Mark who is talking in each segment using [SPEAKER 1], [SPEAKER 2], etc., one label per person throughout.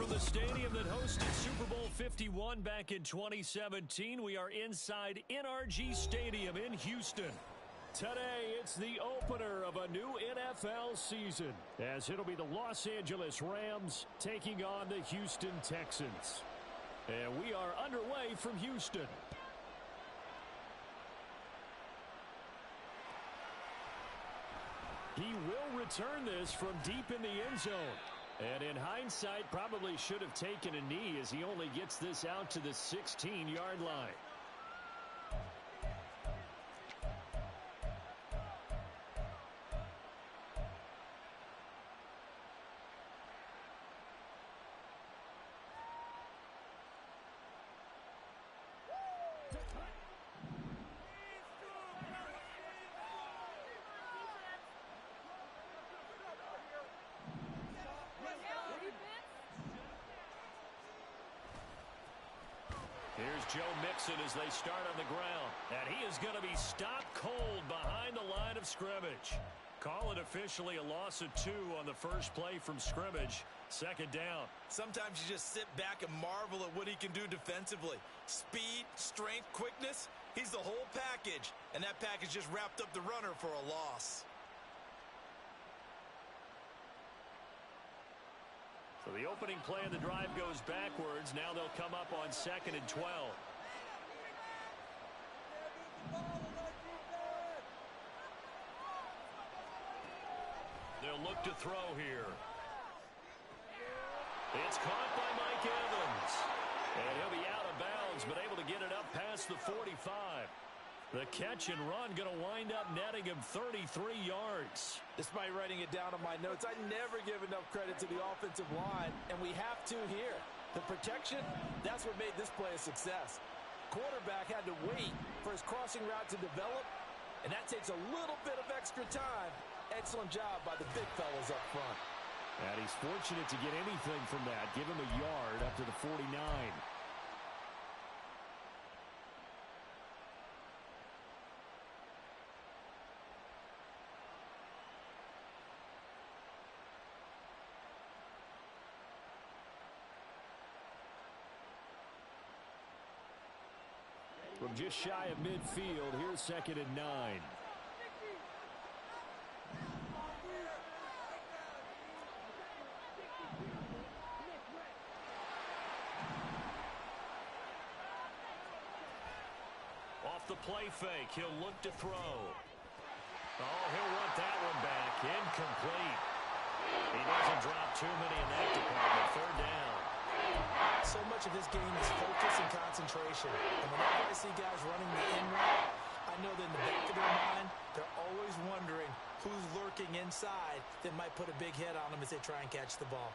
[SPEAKER 1] from the stadium that hosted Super Bowl 51 back in 2017. We are inside NRG Stadium in Houston. Today, it's the opener of a new NFL season, as it'll be the Los Angeles Rams taking on the Houston Texans. And we are underway from Houston. He will return this from deep in the end zone. And in hindsight, probably should have taken a knee as he only gets this out to the 16-yard line. Here's Joe Mixon as they start on the ground. And he is going to be stopped cold behind the line of scrimmage. Call it officially a loss of 2 on the first play from scrimmage. Second down.
[SPEAKER 2] Sometimes you just sit back and marvel at what he can do defensively. Speed, strength, quickness. He's the whole package. And that package just wrapped up the runner for a loss.
[SPEAKER 1] So the opening play of the drive goes backwards. Now they'll come up on 2nd and 12. They'll look to throw here. It's caught by Mike Evans. And he'll be out of bounds, but able to get it up past the 45. The catch and run going to wind up netting him 33 yards.
[SPEAKER 2] Despite writing it down on my notes, I never give enough credit to the offensive line, and we have to here. The protection, that's what made this play a success. Quarterback had to wait for his crossing route to develop, and that takes a little bit of extra time. Excellent job by the big fellas up front.
[SPEAKER 1] And he's fortunate to get anything from that. Give him a yard up to the 49. From just shy of midfield, here's 2nd and 9. Off the play fake, he'll look to throw. Oh, he'll want that one back. Incomplete. He doesn't drop too many in that department. 3rd down.
[SPEAKER 2] So much of this game is focus and concentration. And whenever I see guys running the in route, I know that in the back of their mind, they're always wondering who's lurking inside that might put a big hit on them as they try and catch the ball.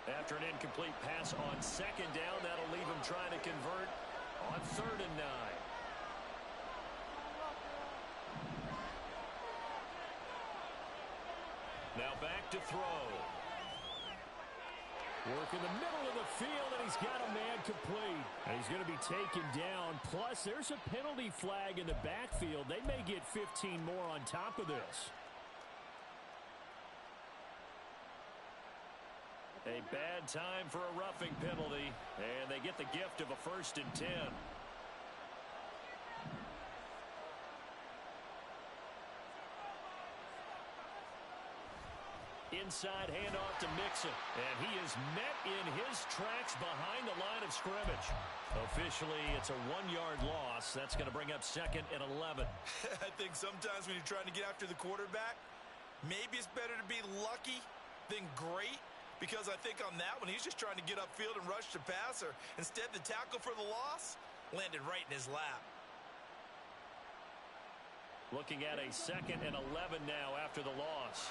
[SPEAKER 1] After an incomplete pass on 2nd down, that'll leave him trying to convert on 3rd and 9. Now back to throw. Work in the middle of the field, and he's got a man complete. And he's going to be taken down. Plus, there's a penalty flag in the backfield. They may get 15 more on top of this. A bad time for a roughing penalty, and they get the gift of a 1st and 10. Inside handoff to Mixon, and he is met in his tracks behind the line of scrimmage. Officially, it's a 1-yard loss. That's going to bring up 2nd and 11.
[SPEAKER 2] I think sometimes when you're trying to get after the quarterback, maybe it's better to be lucky than great, because I think on that one, he's just trying to get upfield and rush the passer. Instead, the tackle for the loss landed right in his lap.
[SPEAKER 1] Looking at a 2nd and 11 now after the loss.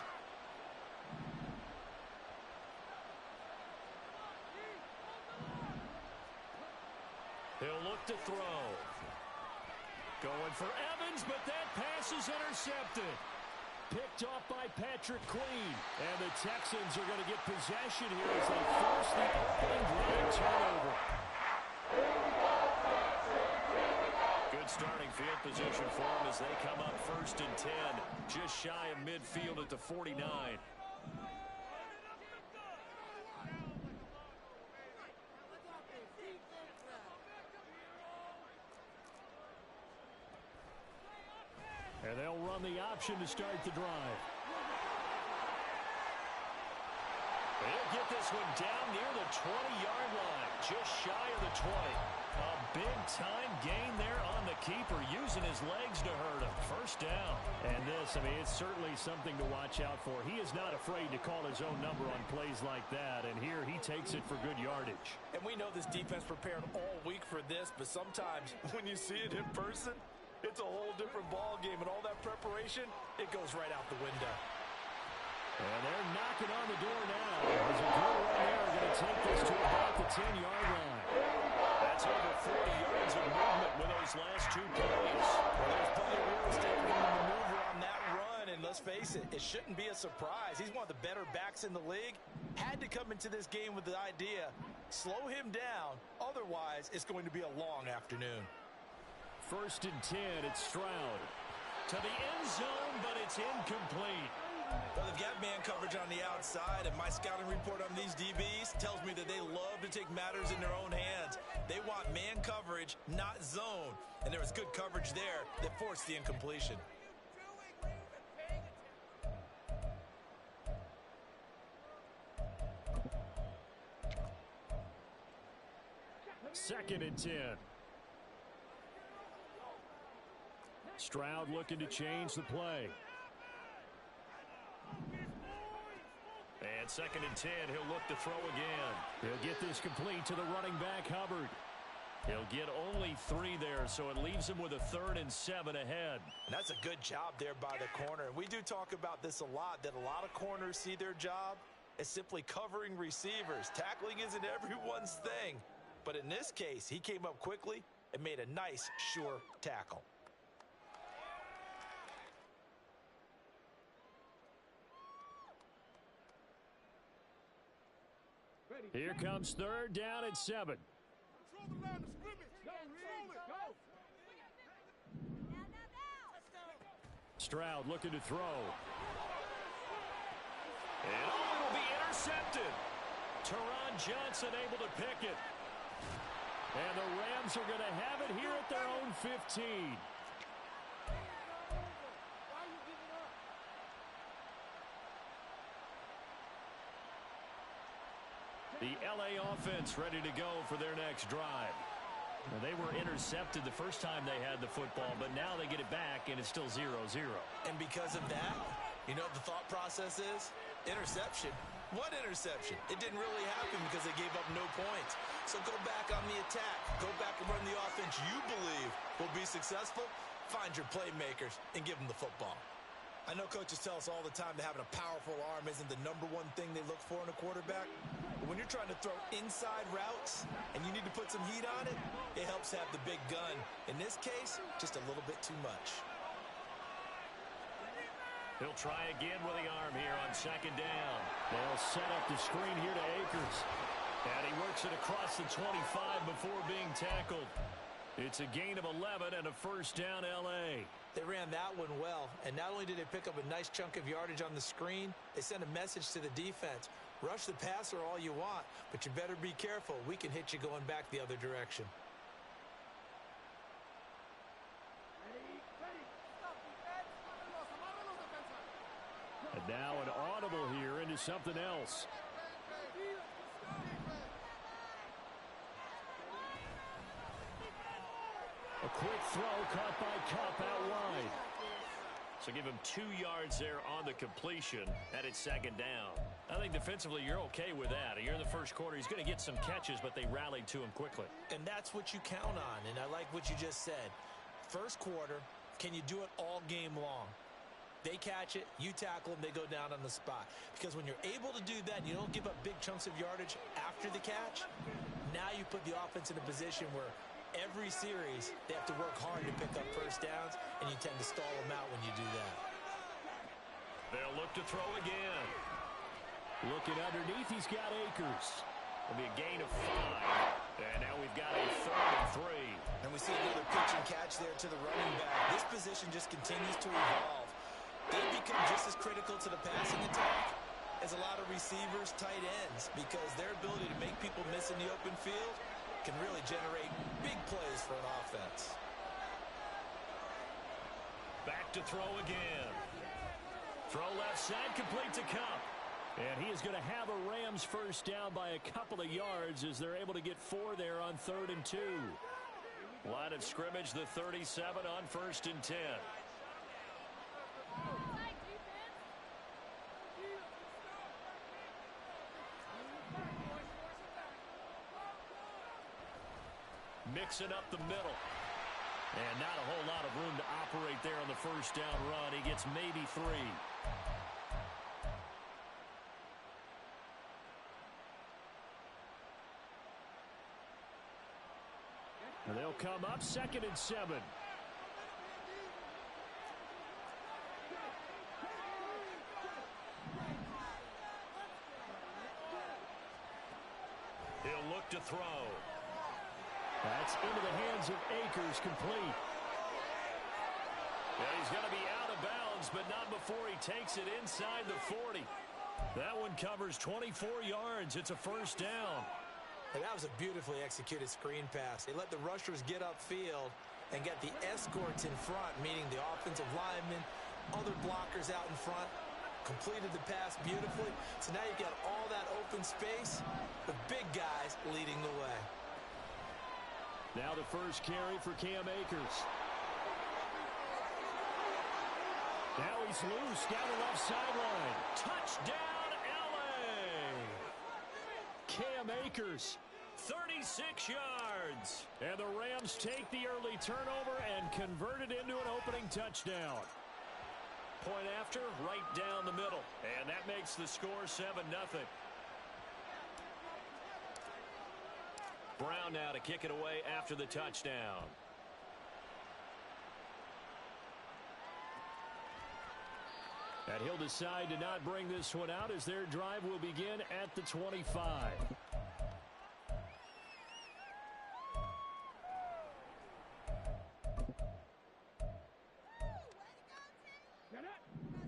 [SPEAKER 1] He'll look to throw. Going for Evans, but that pass is intercepted. Picked off by Patrick Queen. And the Texans are going to get possession here as they force the opening drive turnover. Good starting field position for them as they come up 1st and 10. Just shy of midfield at the 49. on the option to start the drive. He'll get this one down near the 20-yard line, just shy of the 20. A big-time gain there on the keeper, using his legs to hurt him. First down. And this, I mean, it's certainly something to watch out for. He is not afraid to call his own number on plays like that, and here he takes it for good yardage.
[SPEAKER 2] And we know this defense prepared all week for this, but sometimes when you see it in person, it's a whole different ball game, and all that preparation, it goes right out the window.
[SPEAKER 1] And they're knocking on the door now. As a good run there, are going to take this to about the 10-yard line. That's over 40 yards of movement with those last two plays.
[SPEAKER 2] Well, there's plenty of real estate for him to maneuver on that run, and let's face it, it shouldn't be a surprise. He's one of the better backs in the league. Had to come into this game with the idea, slow him down, otherwise it's going to be a long afternoon.
[SPEAKER 1] 1st and 10, it's Stroud. To the end zone, but it's incomplete.
[SPEAKER 2] Well, they've got man coverage on the outside, and my scouting report on these DBs tells me that they love to take matters in their own hands. They want man coverage, not zone. And there was good coverage there that forced the incompletion.
[SPEAKER 1] Second and 10. Stroud looking to change the play. And 2nd and 10, he'll look to throw again. He'll get this complete to the running back, Hubbard. He'll get only 3 there, so it leaves him with a 3rd and 7 ahead.
[SPEAKER 2] And that's a good job there by the corner. And we do talk about this a lot, that a lot of corners see their job as simply covering receivers. Tackling isn't everyone's thing. But in this case, he came up quickly and made a nice, sure tackle.
[SPEAKER 1] Here comes 3rd down and 7. Stroud looking to throw. And it'll be intercepted. Teron Johnson able to pick it. And the Rams are going to have it here at their own 15. The LA offense ready to go for their next drive. Well, they were intercepted the first time they had the football, but now they get it back, and it's still 0-0.
[SPEAKER 2] And because of that, you know what the thought process is? Interception. What interception? It didn't really happen because they gave up no points. So go back on the attack. Go back and run the offense you believe will be successful. Find your playmakers and give them the football. I know coaches tell us all the time that having a powerful arm isn't the #1 thing they look for in a quarterback. But when you're trying to throw inside routes and you need to put some heat on it, it helps have the big gun. In this case, just a little bit too much.
[SPEAKER 1] He'll try again with the arm here on 2nd down. They'll set up the screen here to Akers. And he works it across the 25 before being tackled. It's a gain of 11 and a 1st down LA.
[SPEAKER 2] They ran that one well, and not only did they pick up a nice chunk of yardage on the screen, they sent a message to the defense. Rush the passer all you want, but you better be careful. We can hit you going back the other direction.
[SPEAKER 1] And now an audible here into something else. A quick throw caught by Kupp out wide. So give him 2 yards there on the completion, and it's 2nd down. I think defensively you're okay with that. You're in the first quarter. He's going to get some catches, but they rallied to him quickly.
[SPEAKER 2] And that's what you count on, and I like what you just said. First quarter, can you do it all game long? They catch it, you tackle them, they go down on the spot. Because when you're able to do that, you don't give up big chunks of yardage after the catch, now you put the offense in a position where every series, they have to work hard to pick up first downs, and you tend to stall them out when you do that.
[SPEAKER 1] They'll look to throw again. Looking underneath, he's got Akers. It'll be a gain of 5. And now we've got a 3rd and 3.
[SPEAKER 2] And we see another pitch and catch there to the running back. This position just continues to evolve. They become just as critical to the passing attack as a lot of receivers, tight ends, because their ability to make people miss in the open field can really generate big plays for an offense.
[SPEAKER 1] Back look to throw again. Throw left side, complete to Cup. And he is going to have a Rams first down by a couple of yards as they're able to get 4 there on 3rd and 2. Line of scrimmage, the 37 on 1st and 10. Mixing up the middle. And not a whole lot of room to operate there on the first down run. He gets maybe 3. And they'll come up 2nd and 7. He'll look to throw. That's into the hands of Akers, complete. Yeah, he's going to be out of bounds, but not before he takes it inside the 40. That one covers 24 yards. It's a first down.
[SPEAKER 2] And that was a beautifully executed screen pass. They let the rushers get upfield and get the escorts in front, meaning the offensive linemen, other blockers out in front. Completed the pass beautifully. So now you've got all that open space with big guys leading the way.
[SPEAKER 1] Now the first carry for Cam Akers. Now he's loose down the left sideline. Touchdown, L.A. Cam Akers, 36 yards. And the Rams take the early turnover and convert it into an opening touchdown. Point after, right down the middle. And that makes the score 7-0. Brown now to kick it away after the touchdown. And he'll decide to not bring this one out as their drive will begin at the 25.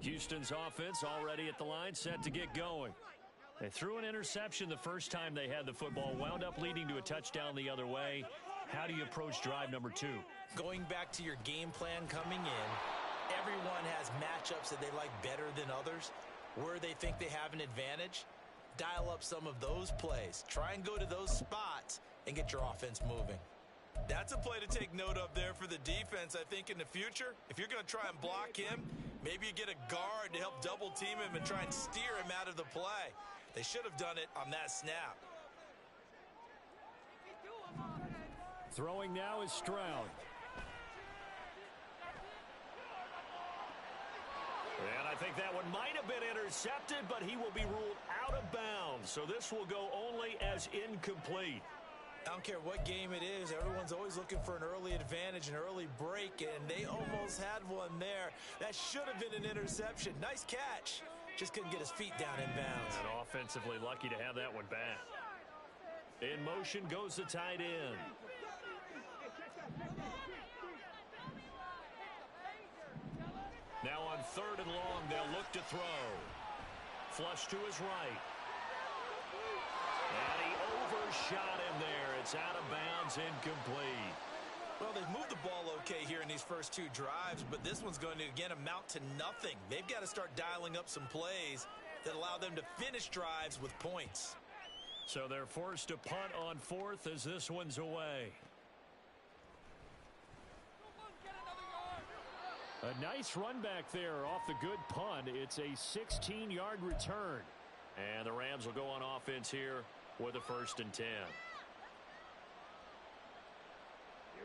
[SPEAKER 1] Houston's offense already at the line, set to get going. They threw an interception the first time they had the football, wound up leading to a touchdown the other way. How do you approach drive number 2?
[SPEAKER 2] Going back to your game plan coming in, everyone has matchups that they like better than others. Where they think they have an advantage, dial up some of those plays. Try and go to those spots and get your offense moving.
[SPEAKER 3] That's a play to take note of there for the defense, I think, in the future. If you're going to try and block him, maybe you get a guard to help double team him and try and steer him out of the play. They should have done it on that snap.
[SPEAKER 1] Throwing now is Stroud. And I think that one might have been intercepted, but he will be ruled out of bounds. So this will go only as incomplete.
[SPEAKER 2] I don't care what game it is. Everyone's always looking for an early advantage, an early break, and they almost had one there. That should have been an interception. Nice catch. Just couldn't get his feet down in bounds.
[SPEAKER 1] And offensively lucky to have that one back. In motion goes the tight end. Now on 3rd and long, they'll look to throw. Flush to his right. And he overshot him there. It's out of bounds, incomplete.
[SPEAKER 2] Well, they've moved the ball okay here in these first 2 drives, but this one's going to, again, amount to nothing. They've got to start dialing up some plays that allow them to finish drives with points.
[SPEAKER 1] So they're forced to punt on 4th as this one's away. A nice run back there off the good punt. It's a 16-yard return. And the Rams will go on offense here with a 1st and 10.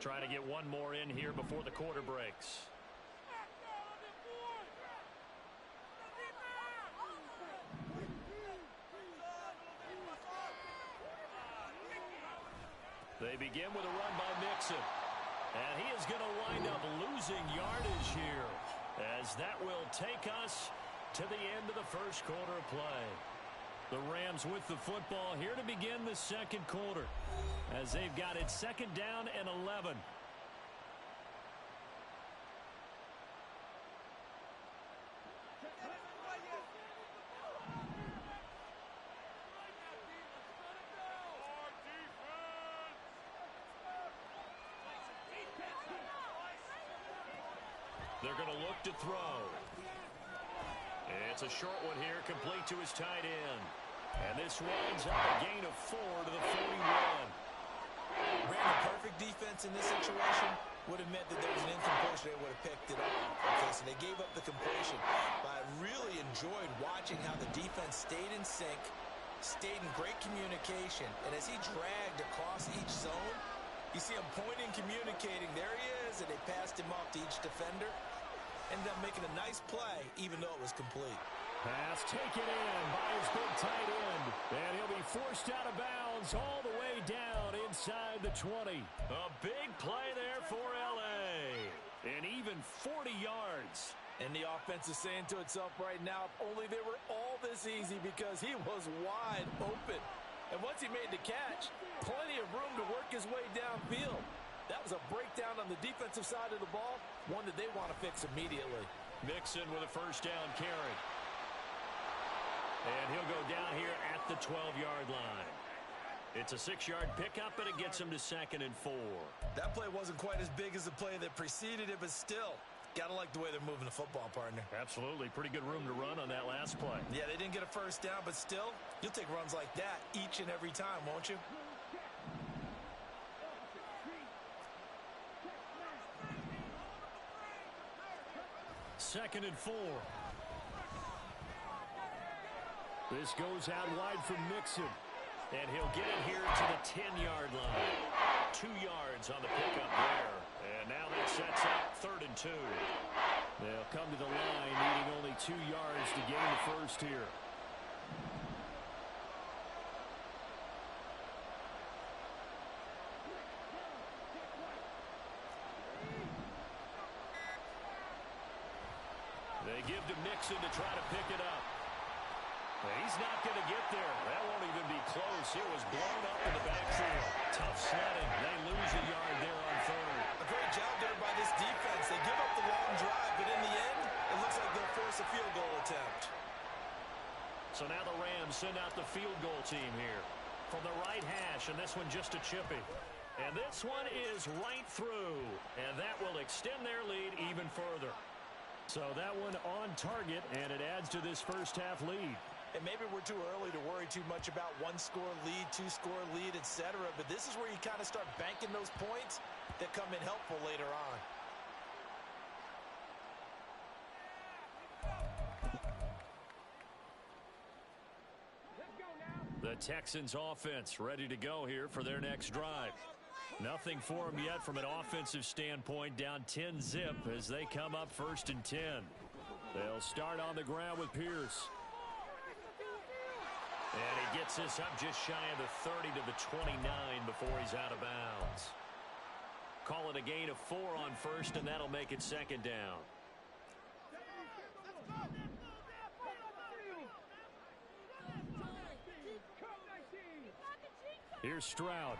[SPEAKER 1] Trying to get one more in here before the quarter breaks. They begin with a run by Mixon. And he is going to wind up losing yardage here, as that will take us to the end of the first quarter of play. The Rams with the football here to begin the second quarter, as they've got it 2nd down and 11. They're going to look to throw. It's a short one here, complete to his tight end. And this winds up a gain of 4 to the 41.
[SPEAKER 2] Brandon, perfect defense in this situation would have meant that there was an incompletion. They would have picked it off. Okay, so they gave up the completion. But I really enjoyed watching how the defense stayed in sync, stayed in great communication. And as he dragged across each zone, you see him pointing, communicating. There he is, and they passed him off to each defender. Ended up making a nice play, even though it was complete.
[SPEAKER 1] Pass taken in by his big tight end. And he'll be forced out of bounds all the way down inside the 20. A big play there for L.A. And even 40 yards.
[SPEAKER 2] And the offense is saying to itself right now, if only they were all this easy, because he was wide open. And once he made the catch, plenty of room to work his way downfield. That was a breakdown on the defensive side of the ball, one that they want to fix immediately.
[SPEAKER 1] Mixon with a first down carry. And he'll go down here at the 12-yard line. It's a 6-yard pickup, and it gets him to 2nd and 4.
[SPEAKER 2] That play wasn't quite as big as the play that preceded it, but still, got to like the way they're moving the football, partner.
[SPEAKER 1] Absolutely. Pretty good room to run on that last play.
[SPEAKER 2] Yeah, they didn't get a first down, but still, you'll take runs like that each and every time, won't you?
[SPEAKER 1] Second and 4. This goes out wide from Mixon. And he'll get it here to the 10-yard line. 2 yards on the pickup there. And now that sets up 3rd and 2. They'll come to the line needing only 2 yards to gain the first here. They give to Mixon to try to pick it up. He's not going to get there. That won't even be close. It was blown up in the backfield. Tough sledding. They lose a yard there on 3rd.
[SPEAKER 2] A great job there by this defense. They give up the long drive, but in the end, it looks like they'll force a field goal attempt.
[SPEAKER 1] So now the Rams send out the field goal team here. From the right hash, and this one just a chippy. And this one is right through. And that will extend their lead even further. So that one on target, and it adds to this first half lead.
[SPEAKER 2] And maybe we're too early to worry too much about 1-score lead, 2-score lead, etc. But this is where you kind of start banking those points that come in helpful later on.
[SPEAKER 1] The Texans offense ready to go here for their next drive. Nothing for them yet from an offensive standpoint, down 10-zip as they come up 1st and 10. They'll start on the ground with Pierce. And he gets this up just shy of the 30 to the 29 before he's out of bounds. Call it a gain of 4 on 1st, and that'll make it 2nd down. Here's Stroud.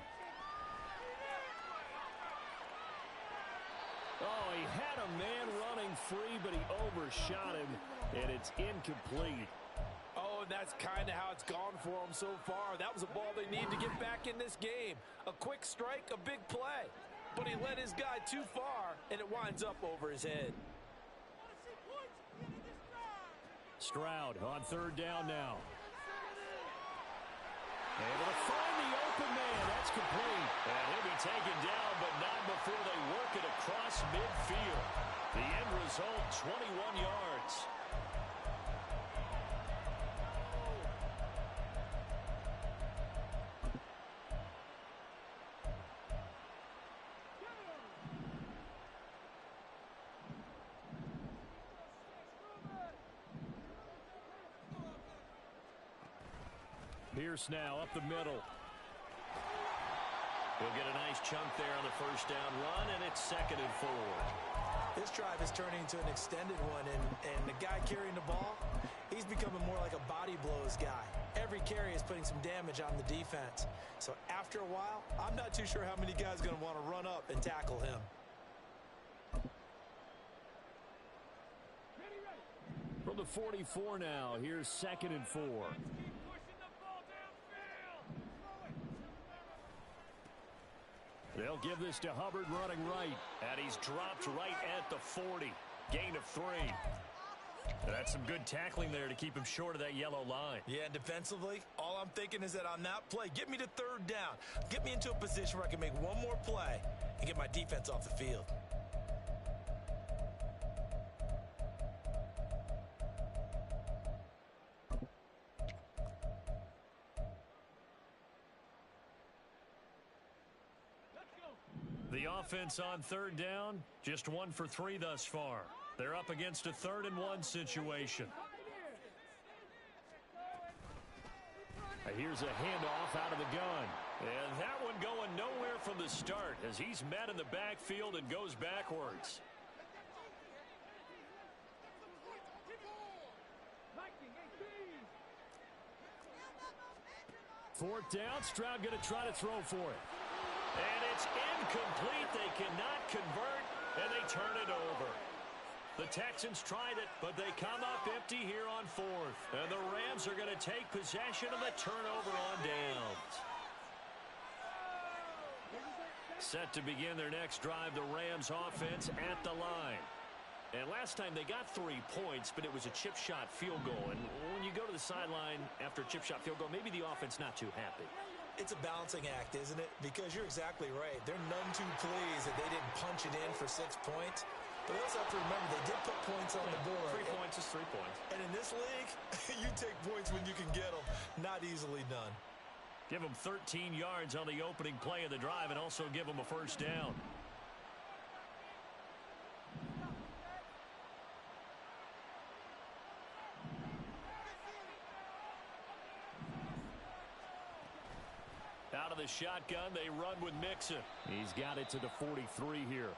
[SPEAKER 1] Oh, he had a man running free, but he overshot him, and it's incomplete.
[SPEAKER 2] Oh, and that's kind of how it's gone for them so far. That was a ball they need to get back in this game. A quick strike, a big play. But he led his guy too far, and it winds up over his head.
[SPEAKER 1] Stroud on 3rd down now. Able to find the open man. That's complete. And he'll be taken down, but not before they work it across midfield. The end result, 21 yards. Pierce now up the middle. He'll get a nice chunk there on the 1st down run, and it's 2nd and 4.
[SPEAKER 2] This drive is turning into an extended one, and the guy carrying the ball, he's becoming more like a body blows guy. Every carry is putting some damage on the defense. So after a while, I'm not too sure how many guys are going to want to run up and tackle him.
[SPEAKER 1] From the 44 now, here's 2nd and 4. They'll give this to Hubbard running right. And he's dropped right at the 40. Gain of 3. That's some good tackling there to keep him short of that yellow line.
[SPEAKER 3] Yeah, and defensively, all I'm thinking is that on that play, get me to third down. Get me into a position where I can make one more play and get my defense off the field.
[SPEAKER 1] The offense on third down, just 1 for 3 thus far. They're up against a 3rd and 1 situation. Here's a handoff out of the gun. And that one going nowhere from the start as he's met in the backfield and goes backwards. 4th down, Stroud going to try to throw for it. And it's incomplete. They cannot convert, and they turn it over. The Texans tried it, but they come up empty here on 4th. And the Rams are going to take possession of the turnover on downs. Set to begin their next drive, the Rams offense at the line. And last time they got 3 points, but it was a chip shot field goal. And when you go to the sideline after a chip shot field goal, maybe the offense not too happy.
[SPEAKER 3] It's a balancing act, isn't it? Because you're exactly right. They're none too pleased that they didn't punch it in for 6 points. But they also have to remember they did put points on the board.
[SPEAKER 1] 3 points is 3 points.
[SPEAKER 3] And in this league, you take points when you can get them. Not easily done.
[SPEAKER 1] Give them 13 yards on the opening play of the drive and also give them a 1st down. Out of the shotgun, they run with Mixon. He's got it to the 43 here.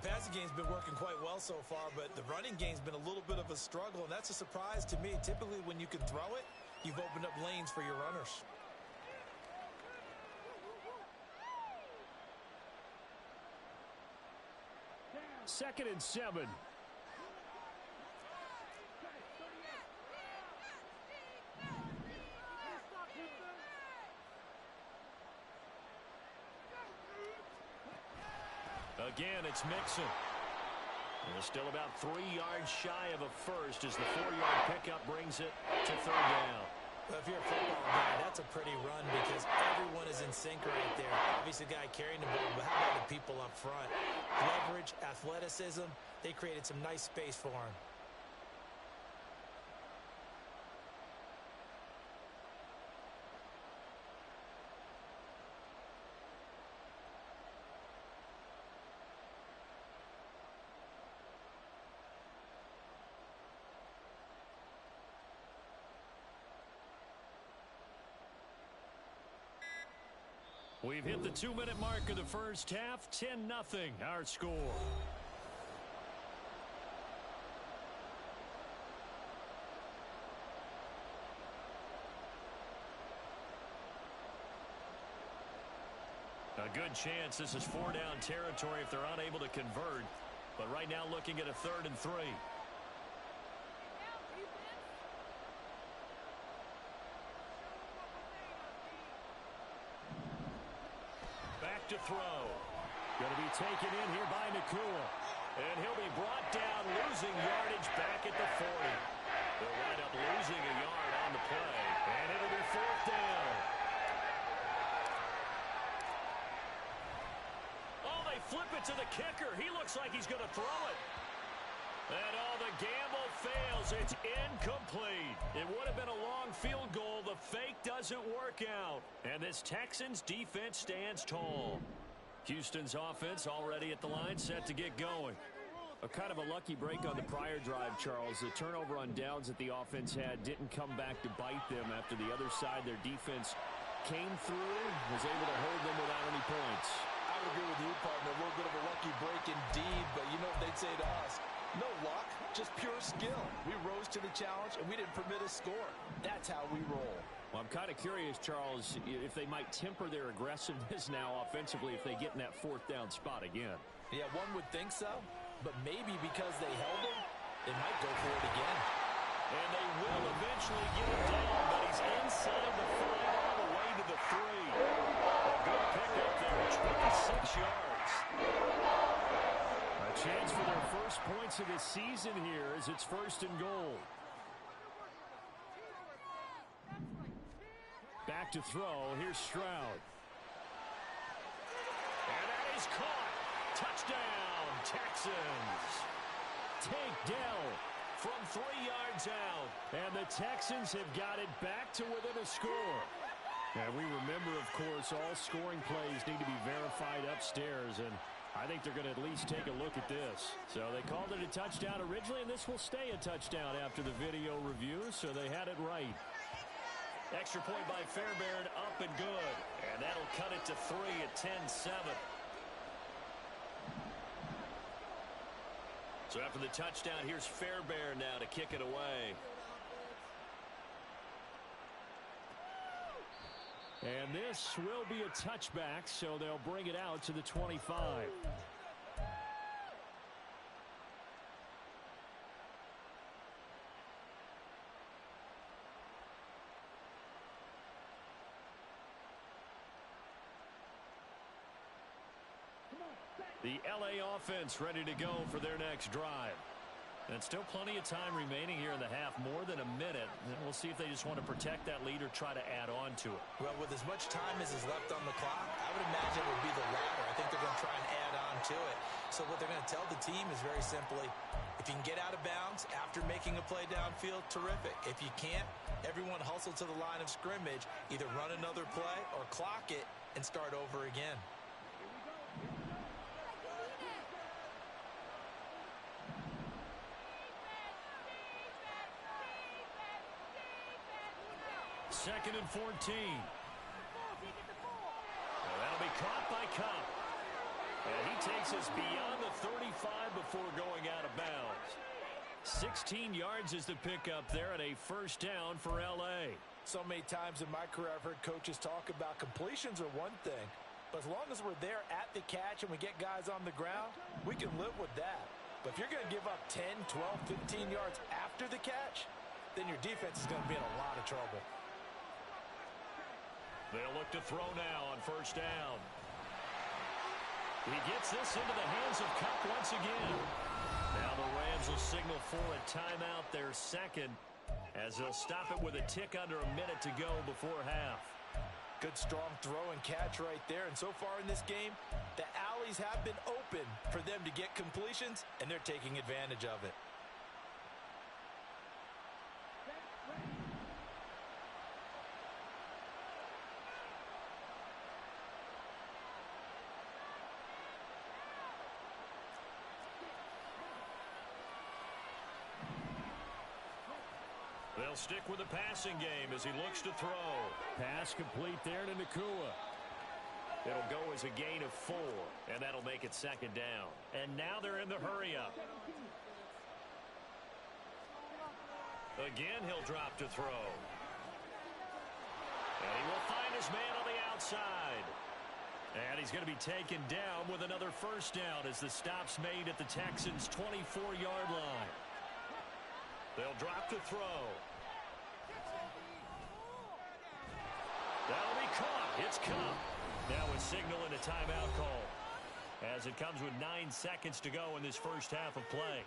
[SPEAKER 3] The passing game's been working quite well so far, but the running game's been a little bit of a struggle, and that's a surprise to me. Typically, when you can throw it, you've opened up lanes for your runners.
[SPEAKER 1] Second and 7. Again, it's Mixon. They're still about 3 yards shy of a first as the 4-yard pickup brings it to 3rd down.
[SPEAKER 3] Well, if you're a football guy, that's a pretty run because everyone is in sync right there. Obviously, the guy carrying the ball, but how about the people up front? Leverage, athleticism, they created some nice space for him.
[SPEAKER 1] We've hit the 2-minute mark of the first half. 10-0 our score. A good chance this is 4-down territory if they're unable to convert. But right now looking at a 3rd and 3. To throw. Going to be taken in here by Nakua. And he'll be brought down, losing yardage back at the 40. They'll wind up losing a yard on the play. And it'll be 4th down. Oh, they flip it to the kicker. He looks like he's going to throw it. And the gamble fails. It's incomplete. It would have been a long field goal. The fake doesn't work out. And this Texans defense stands tall. Houston's offense already at the line, set to get going. A kind of a lucky break on the prior drive, Charles. The turnover on downs that the offense had didn't come back to bite them after the other side. Their defense came through, was able to hold them without any points.
[SPEAKER 2] I would agree with you, partner. A little bit of a lucky break indeed, but you know what they'd say to us? No luck, just pure skill. We rose to the challenge, and we didn't permit a score. That's how we roll.
[SPEAKER 1] Well, I'm kind of curious, Charles, if they might temper their aggressiveness now offensively if they get in that 4th down spot again.
[SPEAKER 2] Yeah, one would think so, but maybe because they held him, they might go for it again.
[SPEAKER 1] And they will eventually get him down, but he's inside the 5 all the way to the 3. A good pickup there, 26 yards. A chance for their first points the season here as it's 1st and goal. Back to throw. Here's Stroud. And that is caught. Touchdown, Texans. Tank Dell from 3 yards out. And the Texans have got it back to within a score. And we remember, of course, all scoring plays need to be verified upstairs. And I think they're going to at least take a look at this. So they called it a touchdown originally, and this will stay a touchdown after the video review, so they had it right. Extra point by Fairbairn, up and good. And that'll cut it to 3 at 10-7. So after the touchdown, here's Fairbairn now to kick it away. And this will be a touchback, so they'll bring it out to the 25. The LA offense ready to go for their next drive. And still plenty of time remaining here in the half, more than a minute. And we'll see if they just want to protect that lead or try to add on to it.
[SPEAKER 2] Well, with as much time as is left on the clock, I would imagine it would be the latter. I think they're going to try and add on to it. So what they're going to tell the team is very simply, if you can get out of bounds after making a play downfield, terrific. If you can't, everyone hustle to the line of scrimmage, either run another play or clock it and start over again.
[SPEAKER 1] Second and 14. Well, that'll be caught by Cup. And he takes us beyond the 35 before going out of bounds. 16 yards is the pickup there and a first down for L.A.
[SPEAKER 2] So many times in my career I've heard coaches talk about completions are one thing. But as long as we're there at the catch and we get guys on the ground, we can live with that. But if you're going to give up 10, 12, 15 yards after the catch, then your defense is going to be in a lot of trouble.
[SPEAKER 1] They'll look to throw now on first down. He gets this into the hands of Cup once again. Now the Rams will signal for a timeout, their second, as they'll stop it with a tick under a minute to go before half.
[SPEAKER 2] Good strong throw and catch right there. And so far in this game, the alleys have been open for them to get completions, and they're taking advantage of it.
[SPEAKER 1] They'll stick with the passing game as he looks to throw. Pass complete there to Nakua. It'll go as a gain of 4, and that'll make it second down. And now they're in the hurry-up. Again, he'll drop to throw. And he will find his man on the outside. And he's going to be taken down with another first down as the stop's made at the Texans' 24-yard line. They'll drop to throw. That'll be caught. It's Cup. Now a signal and a timeout call as it comes with 9 seconds to go in this first half of play.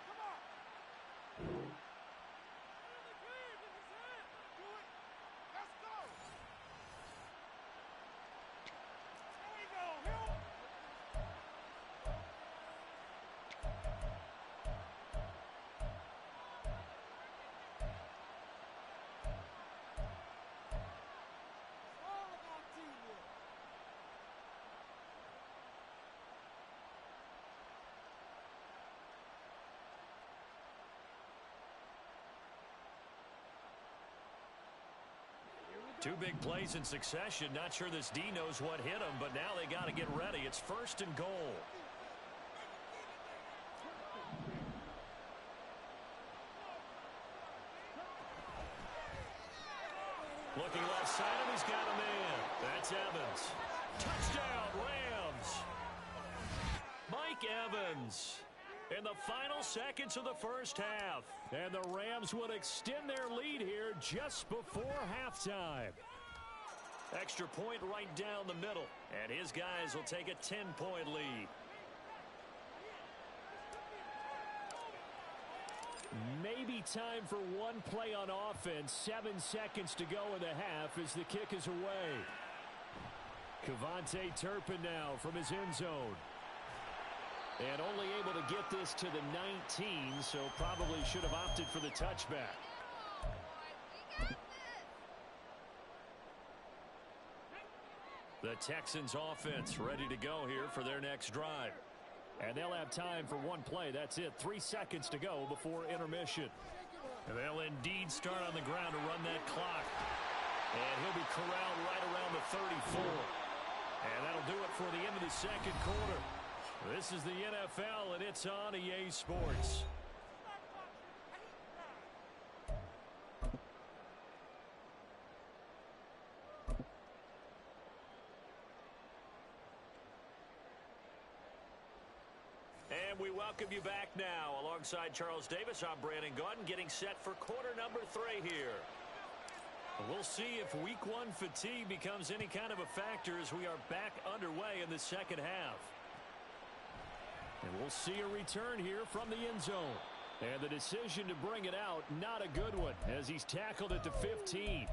[SPEAKER 1] Two big plays in succession. Not sure this D knows what hit him, but now they got to get ready. It's first and goal. Looking left side of him, he's got a man. That's Evans. Touchdown, Rams. Mike Evans in the final seconds of the first half. And the Rams would extend their lead here just before halftime. Extra point right down the middle. And his guys will take a 10-point lead. may be time for one play on offense. 7 seconds to go in the half as the kick is away. Kevontae Turpin now from his end zone. And only able to get this to the 19, so probably should have opted for the touchback. The Texans offense ready to go here for their next drive. And they'll have time for one play. That's it. 3 seconds to go before intermission. And they'll indeed start on the ground to run that clock. And he'll be corralled right around the 34. And that'll do it for the end of the second quarter. This is the NFL, and it's on EA Sports. And we welcome you back now. Alongside Charles Davis, I'm Brandon Gaudin, getting set for quarter number 3 here. We'll see if week 1 fatigue becomes any kind of a factor as we are back underway in the second half. And we'll see a return here from the end zone. And the decision to bring it out, not a good one, as he's tackled at the 15.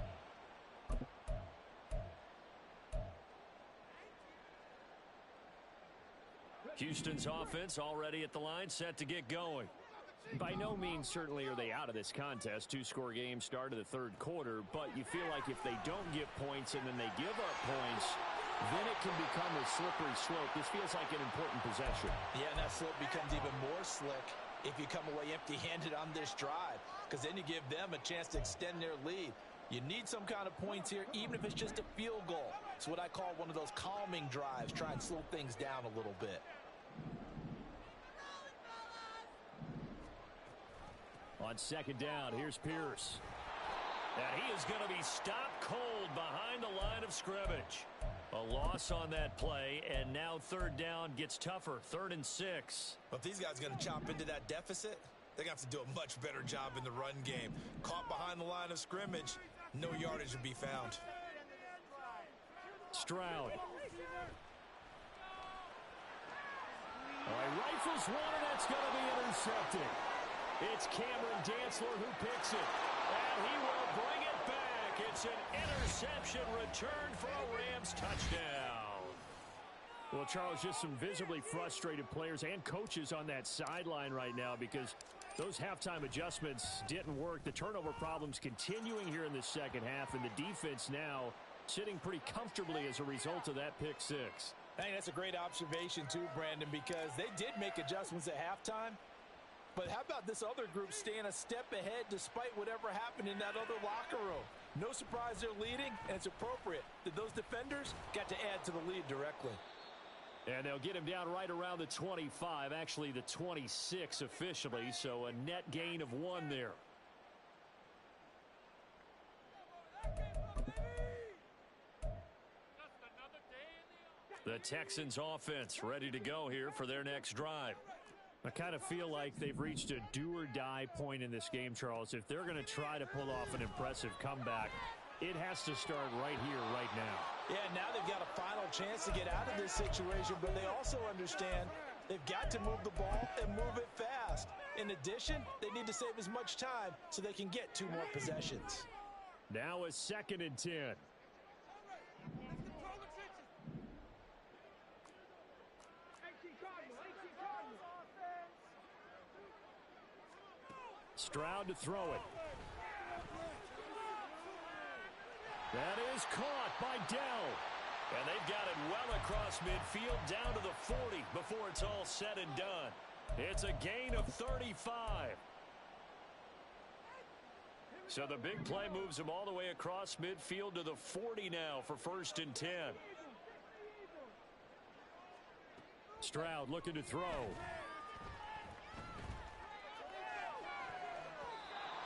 [SPEAKER 1] Houston's offense already at the line, set to get going. By no means certainly are they out of this contest. 2-score game start of the third quarter, but you feel like if they don't get points and then they give up points, then it can become a slippery slope. This feels like an important possession.
[SPEAKER 2] Yeah, and that slope becomes even more slick if you come away empty-handed on this drive, because then you give them a chance to extend their lead. You need some kind of points here, even if it's just a field goal. It's what I call one of those calming drives. Try and slow things down a little bit.
[SPEAKER 1] On second down, here's Pierce. And he is going to be stopped cold behind the line of scrimmage. A loss on that play, and now third down gets tougher. 3rd and 6.
[SPEAKER 3] But if these guys are going to chop into that deficit, they're going to have to do a much better job in the run game. Caught behind the line of scrimmage, no yardage to be found.
[SPEAKER 1] Stroud. Rifles one, and that's going to be intercepted. It's Cameron Dantzler who picks it. And he will bring it back. It's an interception return for a Rams touchdown. Well, Charles, just some visibly frustrated players and coaches on that sideline right now because those halftime adjustments didn't work. The turnover problems continuing here in the second half, and the defense now sitting pretty comfortably as a result of that pick 6.
[SPEAKER 2] I think that's a great observation too, Brandon, because they did make adjustments at halftime. But how about this other group staying a step ahead despite whatever happened in that other locker room? No surprise they're leading, and it's appropriate that those defenders got to add to the lead directly.
[SPEAKER 1] And they'll get him down right around the 25, actually the 26 officially, so a net gain of 1 there. The Texans offense ready to go here for their next drive. I kind of feel like they've reached a do-or-die point in this game, Charles. If they're going to try to pull off an impressive comeback, it has to start right here, right now.
[SPEAKER 2] Yeah, now they've got a final chance to get out of this situation, but they also understand they've got to move the ball and move it fast. In addition, they need to save as much time so they can get 2 more possessions.
[SPEAKER 1] Now a 2nd and 10. Stroud to throw it. That is caught by Dell. And they've got it well across midfield down to the 40 before it's all said and done. It's a gain of 35. So the big play moves him all the way across midfield to the 40 now for 1st and 10. Stroud looking to throw.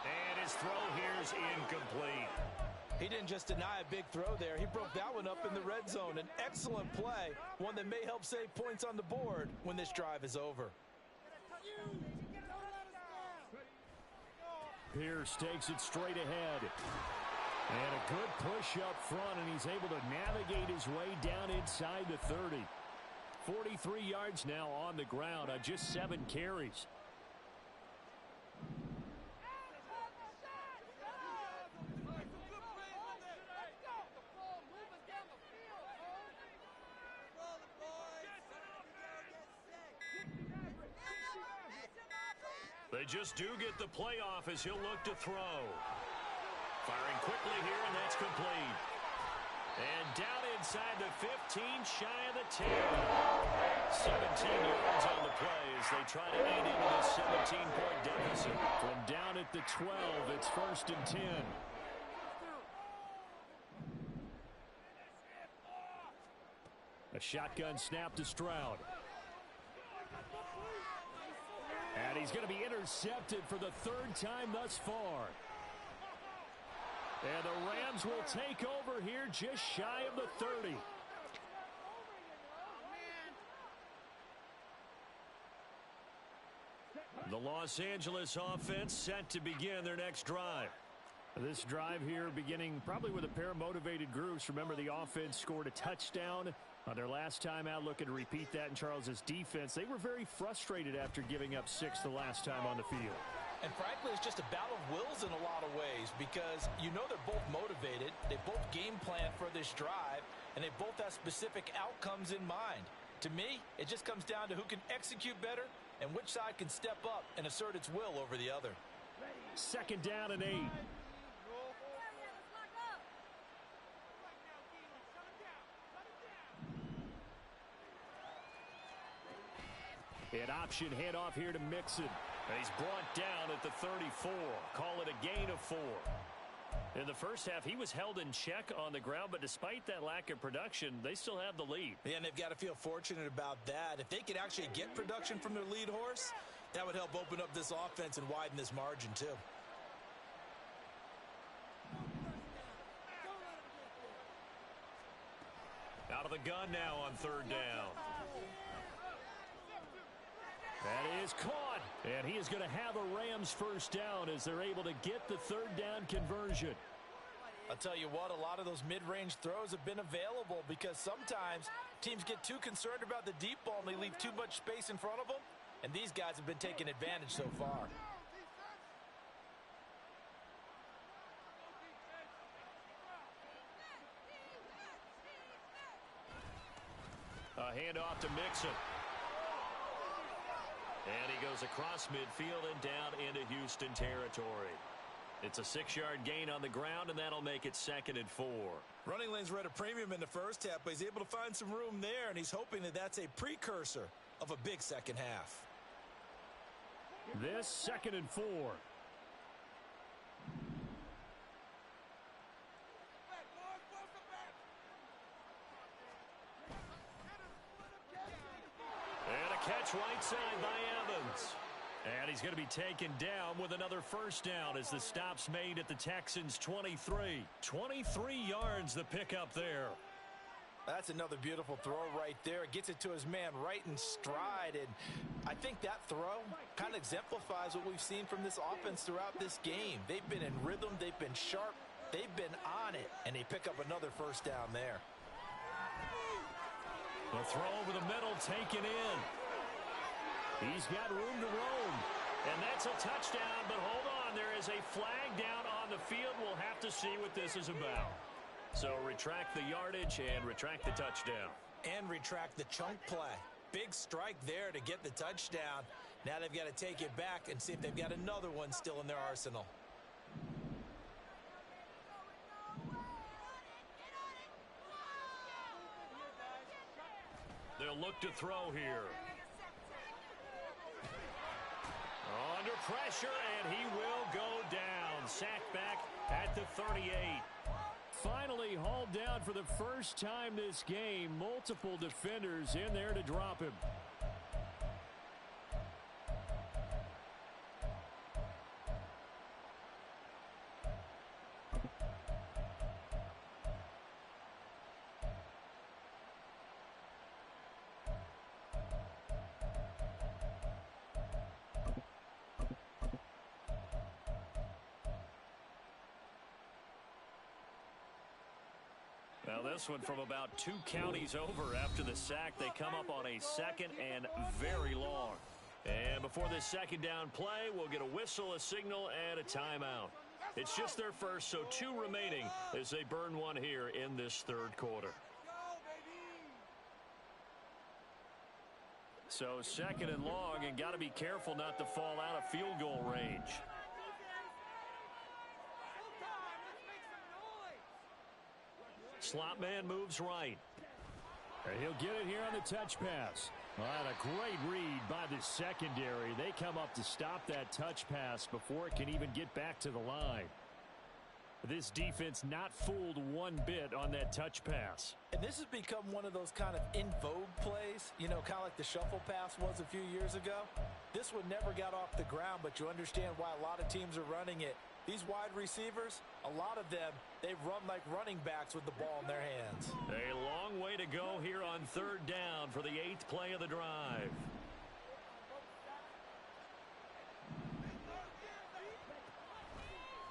[SPEAKER 1] And his throw here is incomplete.
[SPEAKER 2] He didn't just deny a big throw there. He broke that one up in the red zone. An excellent play, one that may help save points on the board when this drive is over.
[SPEAKER 1] Pierce takes it straight ahead. And a good push up front, and he's able to navigate his way down inside the 30. 43 yards now on the ground on just 7 carries. They just do get the playoff as he'll look to throw. Firing quickly here, and that's complete. And down inside the 15, shy of the 10. 17 yards on the play as they try to eat into this 17-point deficit. From down at the 12, it's 1st and 10. A shotgun snap to Stroud. And he's going to be intercepted for the 3rd time thus far. And the Rams will take over here just shy of the 30. The Los Angeles offense set to begin their next drive. This drive here beginning probably with a pair of motivated groups. Remember, the offense scored a touchdown on their last time out, looking to repeat that in Charles's defense. They were very frustrated after giving up 6 the last time on the field.
[SPEAKER 2] And frankly, it's just a battle of wills in a lot of ways because you know they're both motivated. They both game plan for this drive, and they both have specific outcomes in mind. To me, it just comes down to who can execute better and which side can step up and assert its will over the other.
[SPEAKER 1] 2nd down and 8. An option handoff here to Mixon. And he's brought down at the 34. Call it a gain of 4. In the first half, he was held in check on the ground, but despite that lack of production, they still have the lead.
[SPEAKER 2] Yeah, and they've got to feel fortunate about that. If they could actually get production from their lead horse, that would help open up this offense and widen this margin too.
[SPEAKER 1] Out of the gun now on 3rd down. That is caught, and he is going to have a Rams 1st down as they're able to get the 3rd down conversion.
[SPEAKER 2] I'll tell you what, a lot of those mid-range throws have been available because sometimes teams get too concerned about the deep ball and they leave too much space in front of them, and these guys have been taking advantage so far.
[SPEAKER 1] A handoff to Mixon. And he goes across midfield and down into Houston territory. It's a 6-yard gain on the ground, and that'll make it 2nd and 4.
[SPEAKER 2] Running lanes were at a premium in the first half, but he's able to find some room there, and he's hoping that that's a precursor of a big second half.
[SPEAKER 1] This 2nd and 4. Catch right side by Evans. And he's going to be taken down with another 1st down as the stop's made at the Texans' 23. 23 yards the pickup there.
[SPEAKER 2] That's another beautiful throw right there. Gets it to his man right in stride. And I think that throw kind of exemplifies what we've seen from this offense throughout this game. They've been in rhythm. They've been sharp. They've been on it. And they pick up another 1st down there.
[SPEAKER 1] The throw over the middle taken in. He's got room to roam. And that's a touchdown, but hold on. There is a flag down on the field. We'll have to see what this is about. So retract the yardage and retract the touchdown.
[SPEAKER 2] And retract the chunk play. Big strike there to get the touchdown. Now they've got to take it back and see if they've got another one still in their arsenal.
[SPEAKER 1] They'll look to throw here. Under pressure, and he will go down. Sacked back at the 38. Finally hauled down for the first time this game. Multiple defenders in there to drop him. Now this one from about 2 counties over after the sack. They come up on a 2nd and very long. And before this 2nd down play, we'll get a whistle, a signal, and a timeout. It's just their first, so 2 remaining as they burn one here in this 3rd quarter. So 2nd and long, and got to be careful not to fall out of field goal range. Slot man moves right. And he'll get it here on the touch pass. Well, a great read by the secondary. They come up to stop that touch pass before it can even get back to the line. This defense not fooled one bit on that touch pass.
[SPEAKER 2] And this has become one of those kind of in vogue plays, you know, kind of like the shuffle pass was a few years ago. This one never got off the ground, but you understand why a lot of teams are running it. These wide receivers, a lot of them, they run like running backs with the ball in their hands.
[SPEAKER 1] A long way to go here on 3rd down for the 8th play of the drive.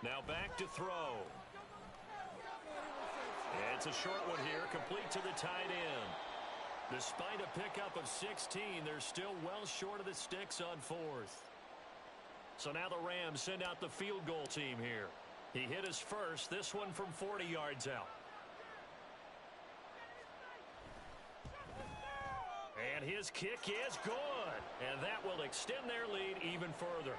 [SPEAKER 1] Now back to throw. It's a short one here, complete to the tight end. Despite a pickup of 16, they're still well short of the sticks on 4th. So now the Rams send out the field goal team here. He hit his first, this one from 40 yards out. And his kick is good. And that will extend their lead even further.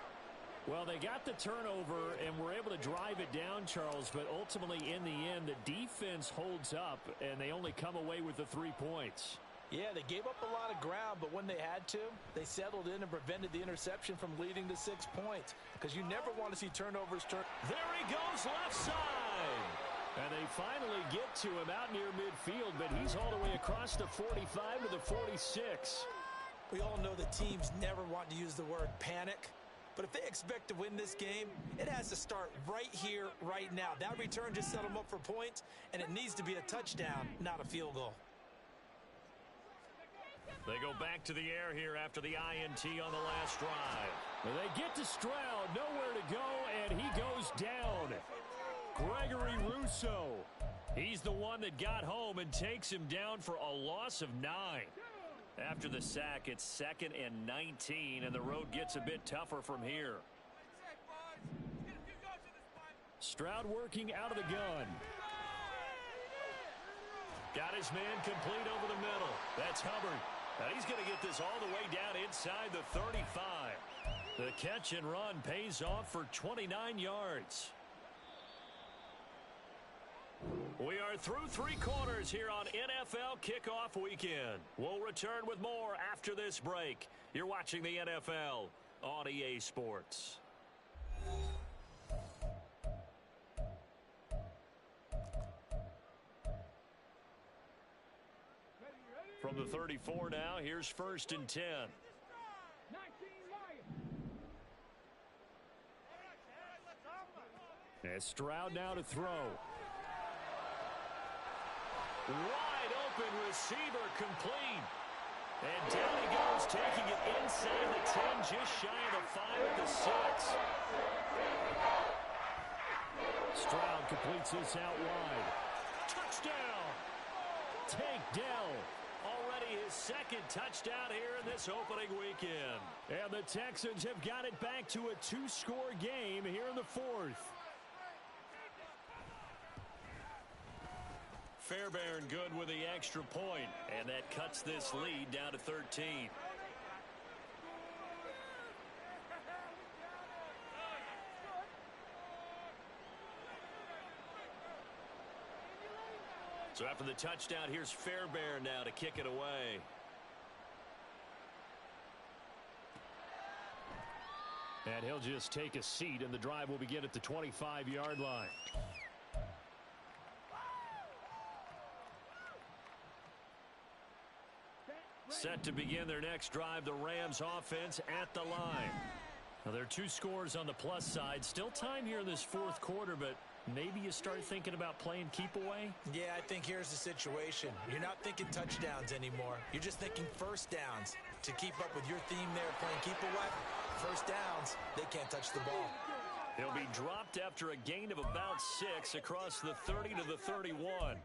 [SPEAKER 1] Well, they got the turnover and were able to drive it down, Charles, but ultimately in the end, the defense holds up, and they only come away with the 3 points.
[SPEAKER 2] Yeah, they gave up a lot of ground, but when they had to, they settled in and prevented the interception from leading to 6 points, because you never want to see turnovers turn.
[SPEAKER 1] There he goes, left side. And they finally get to him out near midfield, but he's all the way across the 45 to the 46.
[SPEAKER 2] We all know the teams never want to use the word panic. But if they expect to win this game, it has to start right here, right now. That return just set them up for points, and it needs to be a touchdown, not a field goal.
[SPEAKER 1] They go back to the air here after the INT on the last drive. Well, they get to Stroud, nowhere to go, and he goes down. Gregory Rousseau. He's the one that got home and takes him down for a loss of 9. After the sack, it's 2nd and 19, and the road gets a bit tougher from here. Stroud working out of the gun. Got his man complete over the middle. That's Hubbard. Now he's going to get this all the way down inside the 35. The catch and run pays off for 29 yards. We are through 3 quarters here on NFL Kickoff Weekend. We'll return with more after this break. You're watching the NFL on EA Sports. From the 34 now, here's 1st and 10. And Stroud now to throw. Wide open receiver complete. And down he goes, taking it inside the 10, just shy of the 5 at the 6. Stroud completes this out wide. Touchdown! Tank Dell. Already his 2nd touchdown here in this opening weekend. And the Texans have got it back to a 2-score game here in the 4th. Fairbairn good with the extra point, and that cuts this lead down to 13. So after the touchdown, here's Fairbairn now to kick it away. And he'll just take a seat, and the drive will begin at the 25-yard line. Set to begin their next drive, the Rams offense at the line. Now, there are 2 scores on the plus side. Still time here in this 4th quarter, but maybe you start thinking about playing keep away?
[SPEAKER 2] Yeah, I think here's the situation. You're not thinking touchdowns anymore. You're just thinking first downs. To keep up with your theme there, playing keep away, first downs, they can't touch the ball.
[SPEAKER 1] He'll be dropped after a gain of about 6 across the 30 to the 31.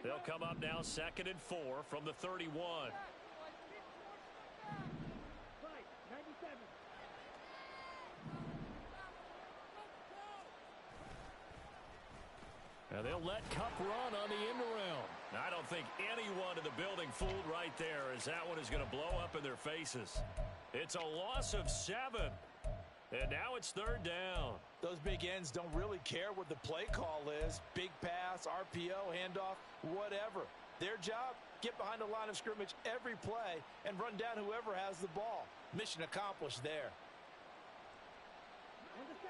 [SPEAKER 1] They'll come up now 2nd and 4 from the 31. And they'll let Cup run on the end around. I don't think anyone in the building fooled right there, as that one is going to blow up in their faces. It's a loss of 7. And now it's 3rd down.
[SPEAKER 2] Those big ends don't really care what the play call is. Big pass, RPO, handoff, whatever. Their job, get behind the line of scrimmage every play and run down whoever has the ball. Mission accomplished there.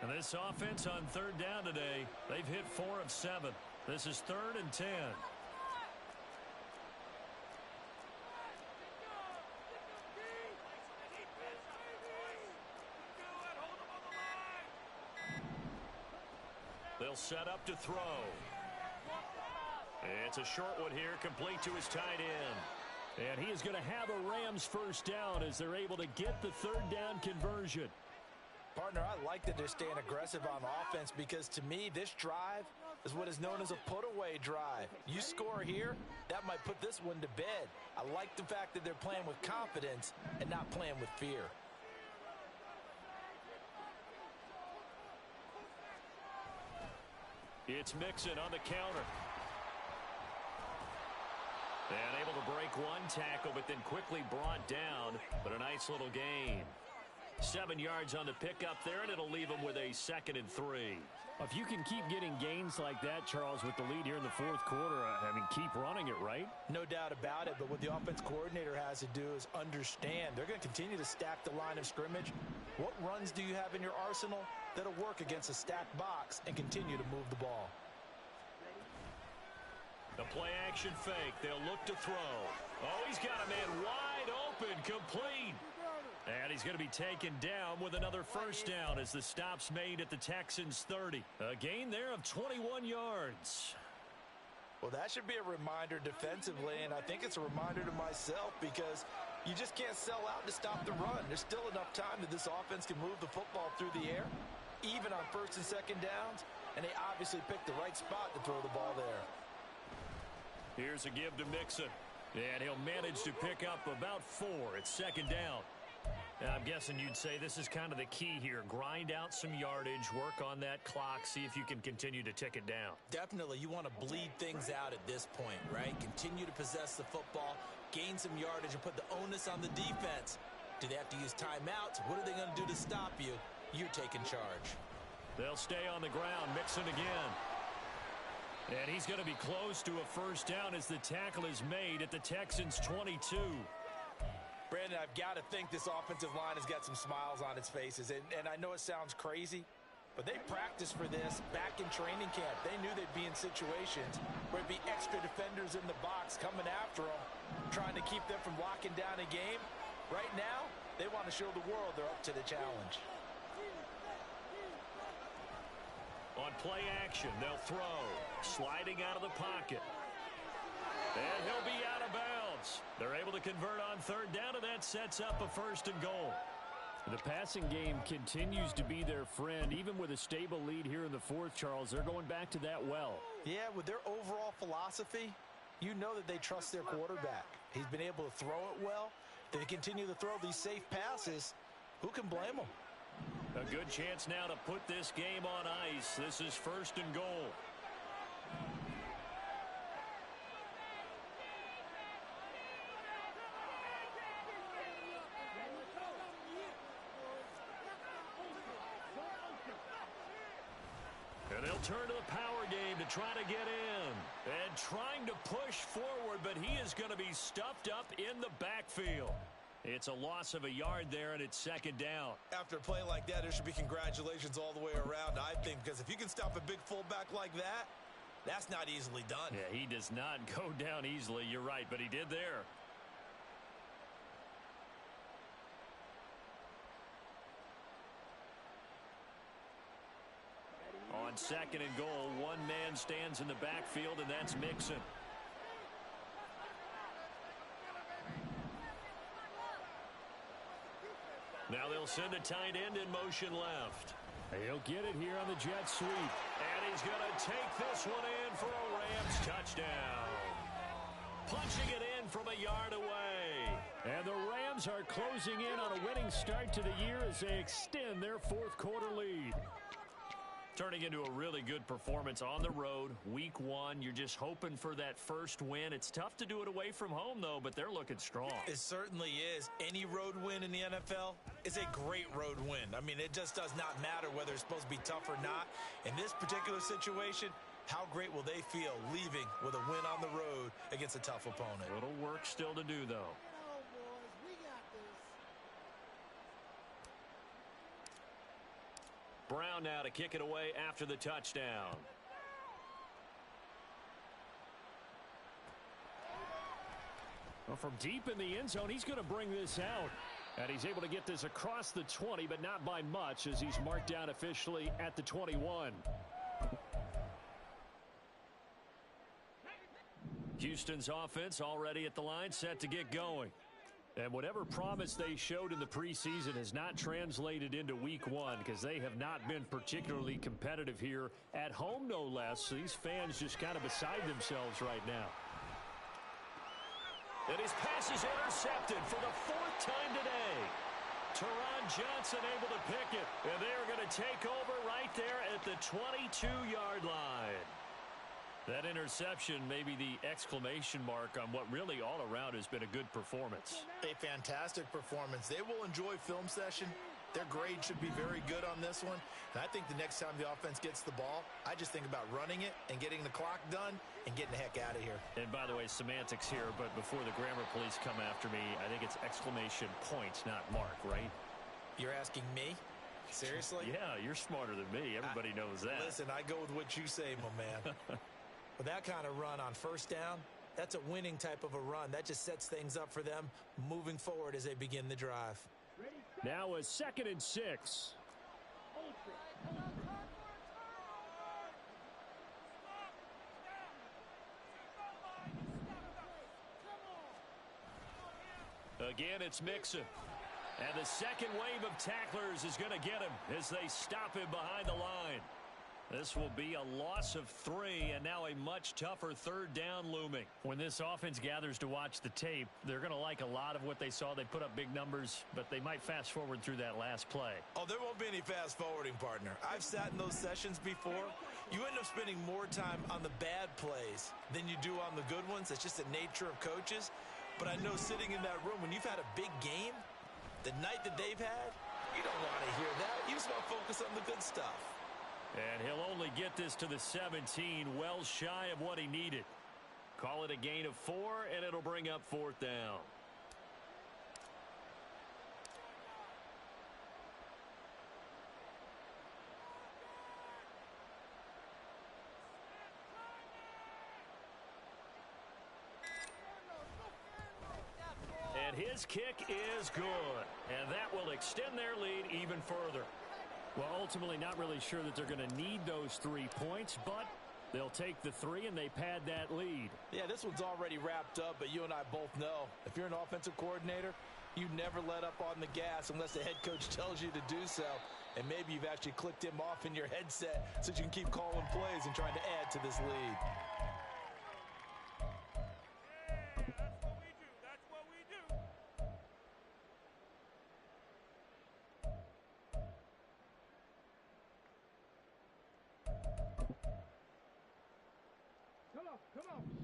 [SPEAKER 1] And this offense on 3rd down today, they've hit 4 of 7. This is 3rd and 10. They'll set up to throw. It's a short one here, complete to his tight end. And he is going to have a Rams 1st down as they're able to get the 3rd down conversion.
[SPEAKER 2] Partner, I like that they're staying aggressive on offense because to me, this drive is what is known as a put-away drive. You score here, that might put this one to bed. I like the fact that they're playing with confidence and not playing with fear.
[SPEAKER 1] It's Mixon on the counter. And able to break one tackle, but then quickly brought down. But a nice little gain. 7 yards on the pickup there, and it'll leave them with a 2nd and 3.
[SPEAKER 4] If you can keep getting gains like that, Charles, with the lead here in the 4th quarter, I mean, keep running it, right?
[SPEAKER 2] No doubt about it, but what the offense coordinator has to do is understand. They're going to continue to stack the line of scrimmage. What runs do you have in your arsenal that'll work against a stacked box and continue to move the ball?
[SPEAKER 1] The play-action fake. They'll look to throw. Oh, he's got a man wide open, complete. And he's going to be taken down with another 1st down as the stop's made at the Texans 30. A gain there of 21 yards.
[SPEAKER 2] Well, that should be a reminder defensively, and I think it's a reminder to myself because you just can't sell out to stop the run. There's still enough time that this offense can move the football through the air, even on 1st and 2nd downs, and they obviously picked the right spot to throw the ball there.
[SPEAKER 1] Here's a give to Mixon, and he'll manage to pick up about 4. It's 2nd down. And I'm guessing you'd say this is kind of the key here. Grind out some yardage, work on that clock, see if you can continue to tick it down.
[SPEAKER 5] Definitely, you want to bleed things out at this point, right? Continue to possess the football, gain some yardage, and put the onus on the defense. Do they have to use timeouts? What are they going to do to stop you? You're taking charge.
[SPEAKER 1] They'll stay on the ground. Mixon again. And he's going to be close to a 1st down as the tackle is made at the Texans 22.
[SPEAKER 2] Brandon, I've got to think this offensive line has got some smiles on its faces. And I know it sounds crazy, but they practiced for this back in training camp. They knew they'd be in situations where it'd be extra defenders in the box coming after them, trying to keep them from locking down a game. Right now, they want to show the world they're up to the challenge.
[SPEAKER 1] On play action, they'll throw. Sliding out of the pocket. And he'll be out of bounds. They're able to convert on 3rd down, and that sets up a 1st and goal.
[SPEAKER 4] The passing game continues to be their friend. Even with a stable lead here in the 4th, Charles, they're going back to that well.
[SPEAKER 2] Yeah, with their overall philosophy, you know that they trust their quarterback. He's been able to throw it well. They continue to throw these safe passes. Who can blame them?
[SPEAKER 1] A good chance now to put this game on ice. This is 1st and goal. And they'll turn to the power game to try to get in. And trying to push forward, but he is going to be stuffed up in the backfield. It's a loss of a yard there, and it's 2nd down.
[SPEAKER 3] After a play like that, there should be congratulations all the way around, I think, because if you can stop a big fullback like that, that's not easily done.
[SPEAKER 1] Yeah, he does not go down easily. You're right, but he did there. On 2nd and goal, one man stands in the backfield, and that's Mixon. Now they'll send a tight end in motion left.
[SPEAKER 4] He'll get it here on the jet sweep.
[SPEAKER 1] And he's going to take this one in for a Rams touchdown. punching it in from a yard away. And the Rams are closing in on a winning start to the year as they extend their fourth quarter lead. Turning into a really good performance on the road. Week 1, you're just hoping for that first win. It's tough to do it away from home, though, but they're looking strong.
[SPEAKER 3] It certainly is. Any road win in the NFL is a great road win. I mean, it just does not matter whether it's supposed to be tough or not. In this particular situation, how great will they feel leaving with a win on the road against a tough opponent?
[SPEAKER 1] A little work still to do, though. Brown now to kick it away after the touchdown. Well, from deep in the end zone, he's going to bring this out. And he's able to get this across the 20, but not by much as he's marked down officially at the 21. Houston's offense already at the line, set to get going. And whatever promise they showed in the preseason has not translated into week 1 because they have not been particularly competitive here at home, no less. These fans just kind of beside themselves right now. And his pass is intercepted for the 4th time today. Teron Johnson able to pick it. And they are going to take over right there at the 22-yard line. That interception may be the exclamation mark on what really all around has been a good performance.
[SPEAKER 3] A fantastic performance. They will enjoy film session. Their grade should be very good on this one. And I think the next time the offense gets the ball, I just think about running it and getting the clock done and getting the heck out of here. And by the way, semantics here, but before the grammar police come after me, I think it's exclamation points, not mark, right? You're asking me? Seriously?
[SPEAKER 1] Yeah, you're smarter than me. Everybody knows that.
[SPEAKER 3] Listen, I go with what you say, my man. With that kind of run on first down, that's a winning type of a run. That just sets things up for them moving forward as they begin the drive.
[SPEAKER 1] Now a 2nd and 6. Again, it's Mixon. And the second wave of tacklers is going to get him as they stop him behind the line. This will be a loss of 3, and now a much tougher 3rd down looming. When this offense gathers to watch the tape, they're going to like a lot of what they saw. They put up big numbers, but they might fast forward through that last play.
[SPEAKER 3] Oh, there won't be any fast forwarding, partner. I've sat in those sessions before. You end up spending more time on the bad plays than you do on the good ones. It's just the nature of coaches. But I know sitting in that room, when you've had a big game, the night that they've had, you don't want to hear that. You just want to focus on the good stuff.
[SPEAKER 1] And he'll only get this to the 17, well shy of what he needed. Call it a gain of 4, and it'll bring up 4th down. And his kick is good. And that will extend their lead even further. Well, ultimately not really sure that they're going to need those 3 points, but they'll take the 3 and they pad that lead.
[SPEAKER 2] Yeah, this one's already wrapped up, but you and I both know if you're an offensive coordinator, you never let up on the gas unless the head coach tells you to do so. And maybe you've actually clicked him off in your headset so you can keep calling plays and trying to add to this lead.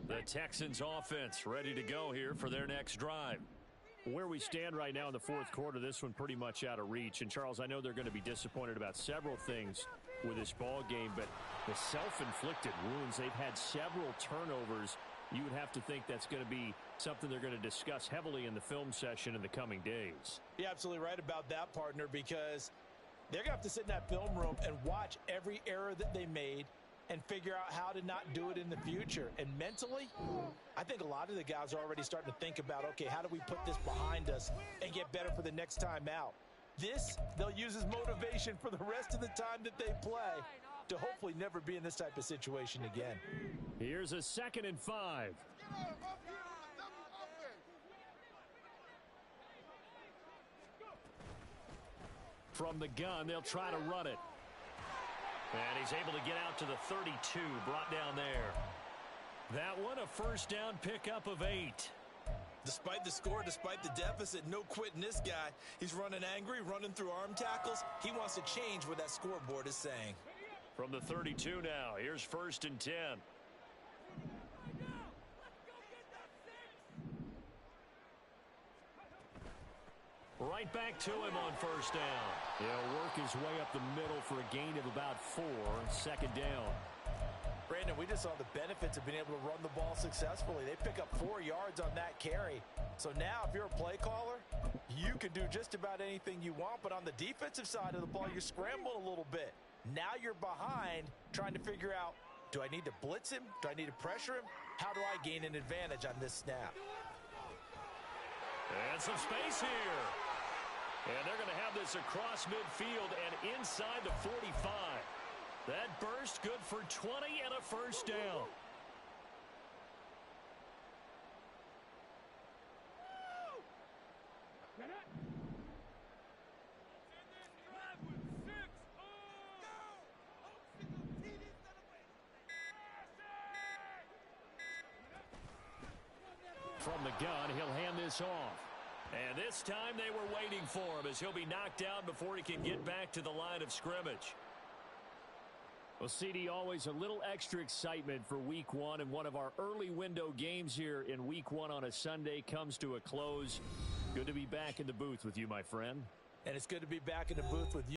[SPEAKER 1] The Texans offense ready to go here for their next drive. Where we stand right now in the 4th quarter, this one pretty much out of reach. And, Charles, I know they're going to be disappointed about several things with this ball game, but the self-inflicted wounds, they've had several turnovers. You would have to think that's going to be something they're going to discuss heavily in the film session in the coming days.
[SPEAKER 2] You're absolutely right about that, partner, because they're going to have to sit in that film room and watch every error that they made and figure out how to not do it in the future. And mentally, I think a lot of the guys are already starting to think about, okay, how do we put this behind us and get better for the next time out? This, they'll use as motivation for the rest of the time that they play to hopefully never be in this type of situation again.
[SPEAKER 1] Here's a 2nd and 5. From the gun, they'll try to run it. And he's able to get out to the 32, brought down there. That one a first down pickup of 8.
[SPEAKER 3] Despite the score, despite the deficit, no quitting this guy. He's running angry, running through arm tackles. He wants to change what that scoreboard is saying.
[SPEAKER 1] From the 32 now, here's 1st and 10. Right back to him on 1st down. He'll work his way up the middle for a gain of about 4. 2nd down.
[SPEAKER 2] Brandon, we just saw the benefits of being able to run the ball successfully. They pick up 4 yards on that carry. So now if you're a play caller, you can do just about anything you want. But on the defensive side of the ball, you're scrambling a little bit. Now you're behind trying to figure out, do I need to blitz him? Do I need to pressure him? How do I gain an advantage on this snap?
[SPEAKER 1] And some space here. And they're going to have this across midfield and inside the 45. That burst good for 20 and a first down. From the gun, he'll hand this off. And this time they were waiting for him as he'll be knocked down before he can get back to the line of scrimmage. Well, CD, always a little extra excitement for Week 1, and one of our early window games here in Week 1 on a Sunday comes to a close. Good to be back in the booth with you, my friend.
[SPEAKER 2] And it's good to be back in the booth with you.